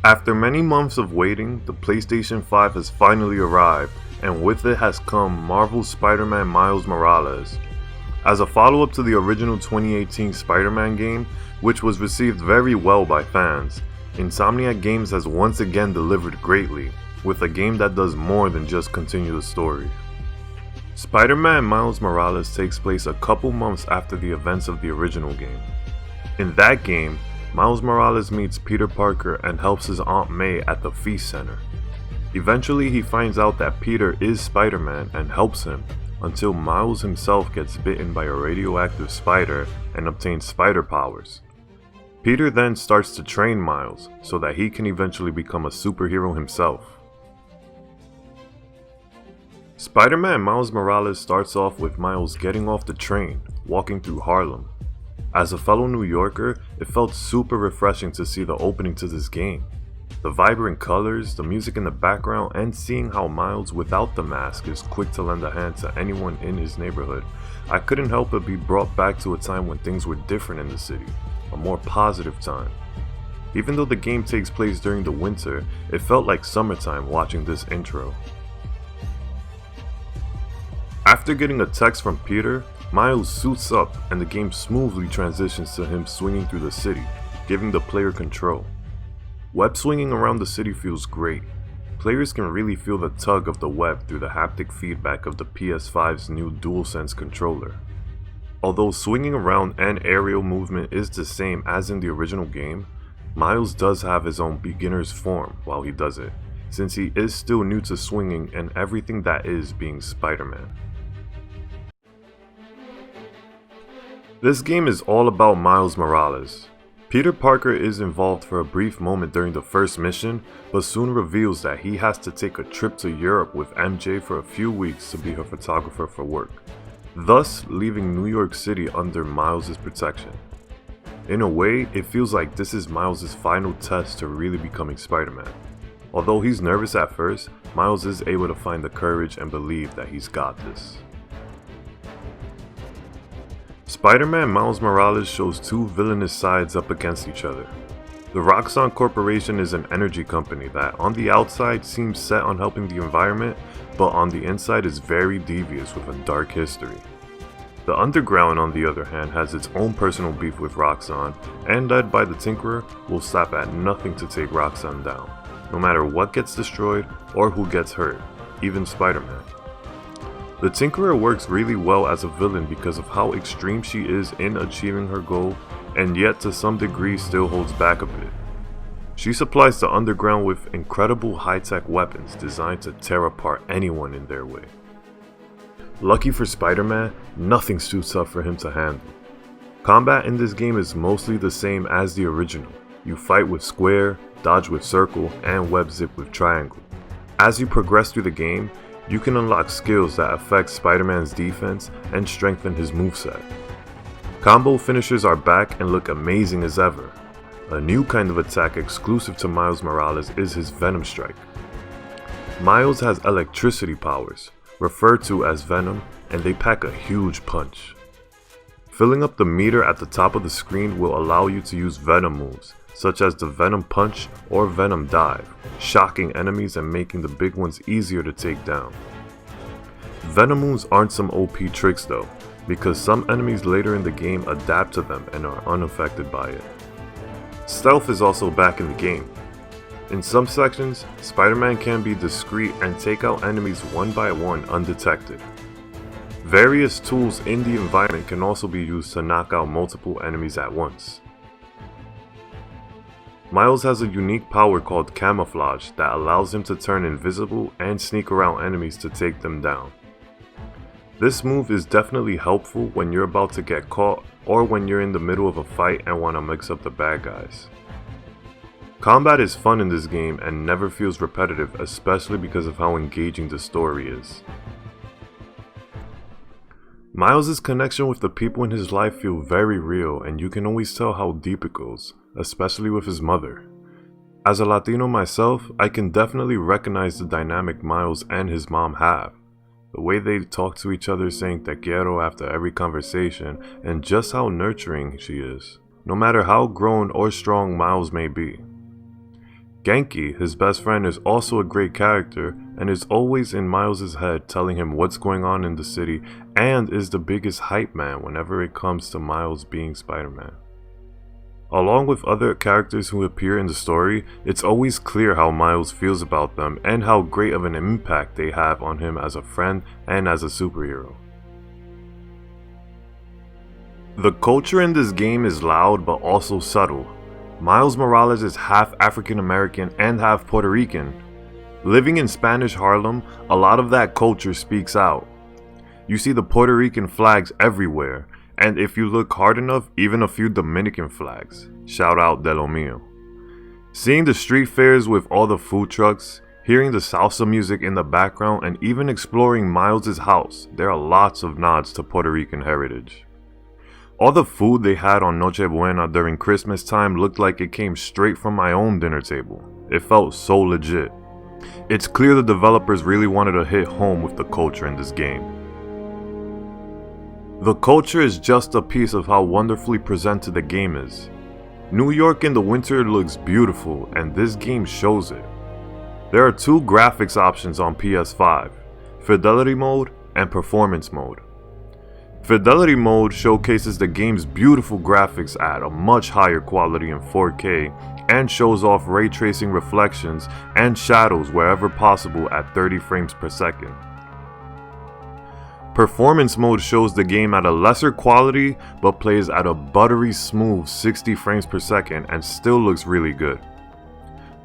After many months of waiting, the PlayStation 5 has finally arrived, and with it has come Marvel's Spider-Man Miles Morales. As a follow-up to the original 2018 Spider-Man game, which was received very well by fans, Insomniac Games has once again delivered greatly, with a game that does more than just continue the story. Spider-Man Miles Morales takes place a couple months after the events of the original game. In that game, Miles Morales meets Peter Parker and helps his Aunt May at the Feast Center. Eventually he finds out that Peter is Spider-Man and helps him, until Miles himself gets bitten by a radioactive spider and obtains spider powers. Peter then starts to train Miles so that he can eventually become a superhero himself. Spider-Man Miles Morales starts off with Miles getting off the train, walking through Harlem. As a fellow New Yorker, it felt super refreshing to see the opening to this game. The vibrant colors, the music in the background, and seeing how Miles without the mask is quick to lend a hand to anyone in his neighborhood, I couldn't help but be brought back to a time when things were different in the city, a more positive time. Even though the game takes place during the winter, it felt like summertime watching this intro. After getting a text from Peter, Miles suits up and the game smoothly transitions to him swinging through the city, giving the player control. Web swinging around the city feels great. Players can really feel the tug of the web through the haptic feedback of the PS5's new DualSense controller. Although swinging around and aerial movement is the same as in the original game, Miles does have his own beginner's form while he does it, since he is still new to swinging and everything that is being Spider-Man. This game is all about Miles Morales. Peter Parker is involved for a brief moment during the first mission, but soon reveals that he has to take a trip to Europe with MJ for a few weeks to be her photographer for work, thus leaving New York City under Miles' protection. In a way, it feels like this is Miles' final test to really becoming Spider-Man. Although he's nervous at first, Miles is able to find the courage and believe that he's got this. Spider-Man Miles Morales shows two villainous sides up against each other. The Roxxon Corporation is an energy company that on the outside seems set on helping the environment, but on the inside is very devious with a dark history. The Underground, on the other hand, has its own personal beef with Roxxon, and led by the Tinkerer, will stop at nothing to take Roxxon down, no matter what gets destroyed or who gets hurt, even Spider-Man. The Tinkerer works really well as a villain because of how extreme she is in achieving her goal, and yet to some degree still holds back a bit. She supplies the Underground with incredible high-tech weapons designed to tear apart anyone in their way. Lucky for Spider-Man, nothing suits up for him to handle. Combat in this game is mostly the same as the original. You fight with square, dodge with circle, and web zip with triangle. As you progress through the game, you can unlock skills that affect Spider-Man's defense and strengthen his moveset. Combo finishers are back and look amazing as ever. A new kind of attack exclusive to Miles Morales is his Venom Strike. Miles has electricity powers, referred to as Venom, and they pack a huge punch. Filling up the meter at the top of the screen will allow you to use Venom moves, such as the Venom Punch or Venom Dive, shocking enemies and making the big ones easier to take down. Venom moves aren't some OP tricks though, because some enemies later in the game adapt to them and are unaffected by it. Stealth is also back in the game. In some sections, Spider-Man can be discreet and take out enemies one by one undetected. Various tools in the environment can also be used to knock out multiple enemies at once. Miles has a unique power called Camouflage that allows him to turn invisible and sneak around enemies to take them down. This move is definitely helpful when you're about to get caught or when you're in the middle of a fight and want to mix up the bad guys. Combat is fun in this game and never feels repetitive, especially because of how engaging the story is. Miles' connection with the people in his life feel very real, and you can always tell how deep it goes, especially with his mother. As a Latino myself, I can definitely recognize the dynamic Miles and his mom have. The way they talk to each other saying te quiero after every conversation, and just how nurturing she is, no matter how grown or strong Miles may be. Genki, his best friend, is also a great character and is always in Miles' head telling him what's going on in the city and is the biggest hype man whenever it comes to Miles being Spider-Man. Along with other characters who appear in the story, it's always clear how Miles feels about them and how great of an impact they have on him as a friend and as a superhero. The culture in this game is loud but also subtle. Miles Morales is half African American and half Puerto Rican. Living in Spanish Harlem, a lot of that culture speaks out. You see the Puerto Rican flags everywhere, and if you look hard enough, even a few Dominican flags. Shout out De Lo Mio. Seeing the street fairs with all the food trucks, hearing the salsa music in the background, and even exploring Miles' house, there are lots of nods to Puerto Rican heritage. All the food they had on Noche Buena during Christmas time looked like it came straight from my own dinner table. It felt so legit. It's clear the developers really wanted to hit home with the culture in this game. The culture is just a piece of how wonderfully presented the game is. New York in the winter looks beautiful, and this game shows it. There are two graphics options on PS5, Fidelity Mode and Performance Mode. Fidelity Mode showcases the game's beautiful graphics at a much higher quality in 4K and shows off ray tracing reflections and shadows wherever possible at 30 frames per second. Performance Mode shows the game at a lesser quality but plays at a buttery smooth 60 frames per second and still looks really good.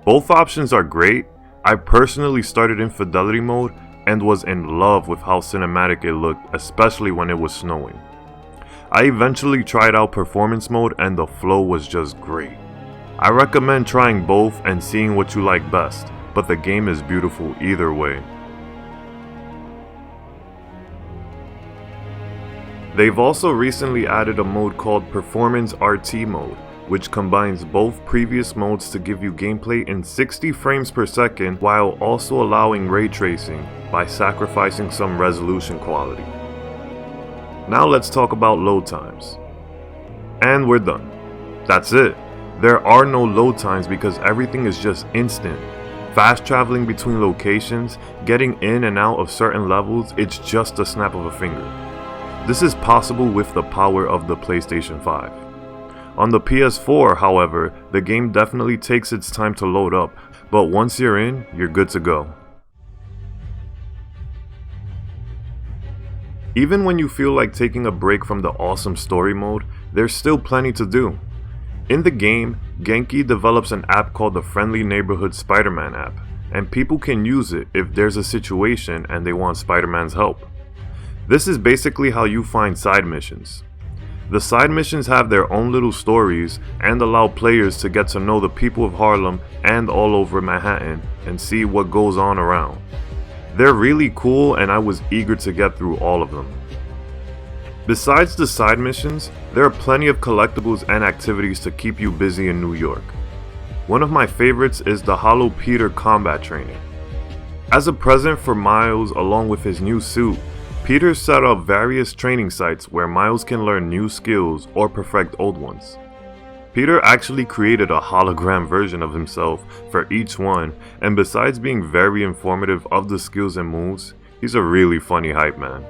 Both options are great. I personally started in Fidelity Mode and was in love with how cinematic it looked, especially when it was snowing. I eventually tried out Performance Mode and the flow was just great. I recommend trying both and seeing what you like best, but the game is beautiful either way. They've also recently added a mode called Performance RT Mode, which combines both previous modes to give you gameplay in 60 frames per second while also allowing ray tracing by sacrificing some resolution quality. Now let's talk about load times. And we're done. That's it. There are no load times because everything is just instant. Fast traveling between locations, getting in and out of certain levels, it's just a snap of a finger. This is possible with the power of the PlayStation 5. On the PS4, however, the game definitely takes its time to load up, but once you're in, you're good to go. Even when you feel like taking a break from the awesome story mode, there's still plenty to do. In the game, Genki develops an app called the Friendly Neighborhood Spider-Man app, and people can use it if there's a situation and they want Spider-Man's help. This is basically how you find side missions. The side missions have their own little stories and allow players to get to know the people of Harlem and all over Manhattan and see what goes on around. They're really cool and I was eager to get through all of them. Besides the side missions, there are plenty of collectibles and activities to keep you busy in New York. One of my favorites is the Hollow Peter combat training. As a present for Miles along with his new suit, Peter set up various training sites where Miles can learn new skills or perfect old ones. Peter actually created a hologram version of himself for each one, and besides being very informative of the skills and moves, he's a really funny hype man.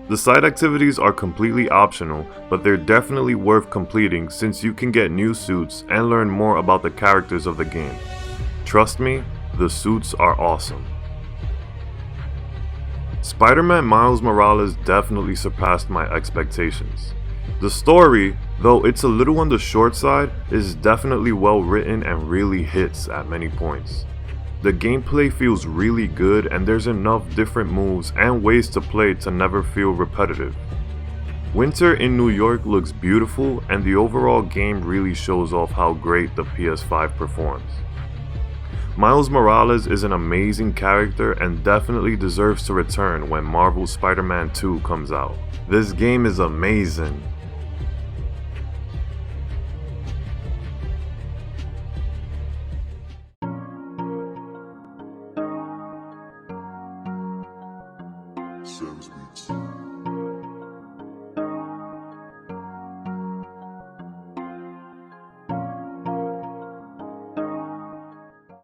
The side activities are completely optional, but they're definitely worth completing since you can get new suits and learn more about the characters of the game. Trust me, the suits are awesome. Spider-Man Miles Morales definitely surpassed my expectations. The story, though it's a little on the short side, is definitely well written and really hits at many points. The gameplay feels really good and there's enough different moves and ways to play to never feel repetitive. Winter in New York looks beautiful and the overall game really shows off how great the PS5 performs. Miles Morales is an amazing character and definitely deserves to return when Marvel's Spider-Man 2 comes out. This game is amazing. Sam's